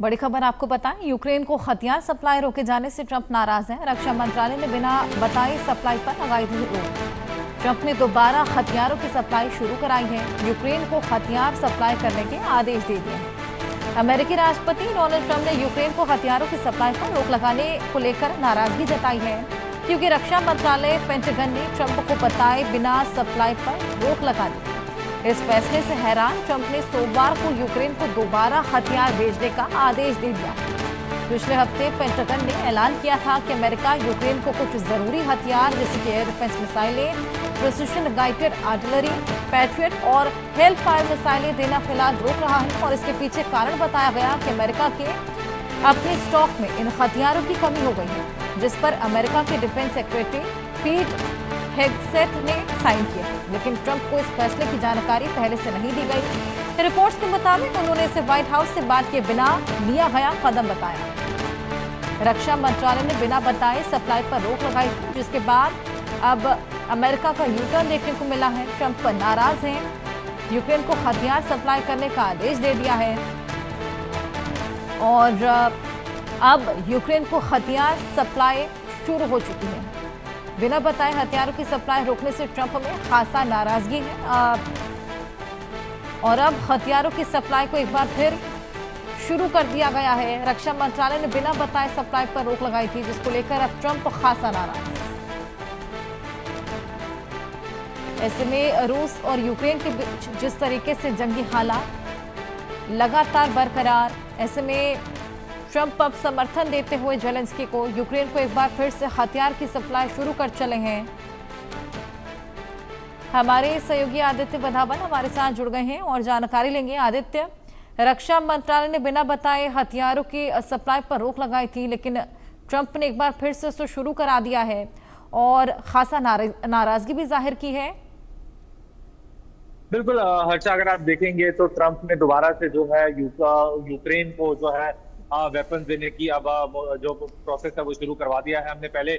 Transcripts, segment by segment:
बड़ी खबर आपको बताएं, यूक्रेन को हथियार सप्लाई रोके जाने से ट्रंप नाराज हैं। रक्षा मंत्रालय ने बिना बताए सप्लाई पर लगाई थी रोक। ट्रंप ने दोबारा हथियारों की सप्लाई शुरू कराई है। यूक्रेन को हथियार सप्लाई करने के आदेश दे दिए हैं। अमेरिकी राष्ट्रपति डोनाल्ड ट्रंप ने यूक्रेन को हथियारों की सप्लाई पर रोक लगाने को लेकर नाराजगी जताई है, क्योंकि रक्षा मंत्रालय पेंटागन ने ट्रंप को बताए बिना सप्लाई पर रोक लगा दी। इस फैसले से हैरान ट्रंप ने सोमवार को यूक्रेन को दोबारा हथियार भेजने का आदेश दे दिया। पिछले हफ्ते पेंटागन ने ऐलान किया था कि अमेरिका यूक्रेन को कुछ जरूरी हथियार जैसे कि एयर डिफेंस मिसाइलें, प्रिसिशन गाइडेड आर्टिलरी, पैट्रियट और हेल फायर मिसाइलें देना फिलहाल रोक रहा है। और इसके पीछे कारण बताया गया कि अमेरिका के अपने स्टॉक में इन हथियारों की कमी हो गई है, जिस पर अमेरिका के डिफेंस सेक्रेटरी पीट हेगसेथ ने साइन किया। लेकिन ट्रंप को इस फैसले की जानकारी पहले से नहीं दी गई। रिपोर्ट्स के मुताबिक उन्होंने इसे व्हाइट हाउस से बात किए बिना लिया गया कदम बताया। रक्षा मंत्रालय ने बिना बताए सप्लाई पर रोक लगाई थी, जिसके बाद अब अमेरिका का यू टर्न देखने को मिला है। ट्रंप पर नाराज हैं, यूक्रेन को हथियार सप्लाई करने का आदेश दे दिया है और अब यूक्रेन को हथियार सप्लाई शुरू हो चुकी है। बिना बताए हथियारों की सप्लाई रोकने से ट्रंप में खासा नाराजगी है और अब हथियारों की सप्लाई को एक बार फिर शुरू कर दिया गया है। रक्षा मंत्रालय ने बिना बताए सप्लाई पर रोक लगाई थी, जिसको लेकर अब ट्रंप खासा नाराज। ऐसे में रूस और यूक्रेन के बीच जिस तरीके से जंगी हालात लगातार बरकरार, ऐसे में ट्रंप अब समर्थन देते हुए जेलेंस्की को यूक्रेन को एक बार फिर से हथियार की सप्लाई शुरू कर चले हैं। हमारे सहयोगी आदित्य बधावन हमारे साथ जुड़ गए हैं और जानकारी लेंगे। आदित्य, रक्षा मंत्रालय ने बिना बताए हथियारों की सप्लाई पर रोक लगाई थी, लेकिन ट्रंप ने एक बार फिर से उसको शुरू करा दिया है और खासा नाराजगी भी जाहिर की है। बिल्कुल हर्षा, अगर आप देखेंगे तो ट्रंप ने दोबारा से जो है यूक्रेन को जो है वेपन्स देने की अब जो प्रोसेस है वो शुरू करवा दिया है। हमने पहले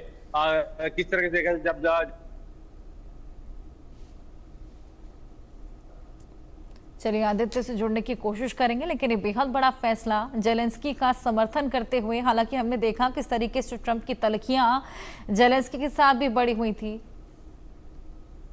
किस तरह से देखा जब चलिए आदित्य से जुड़ने की कोशिश करेंगे, लेकिन ये बेहद बड़ा फैसला जेलेंस्की का समर्थन करते हुए, हालांकि हमने देखा किस तरीके से ट्रंप की तलखियां जेलेंस्की के साथ भी बड़ी हुई थी।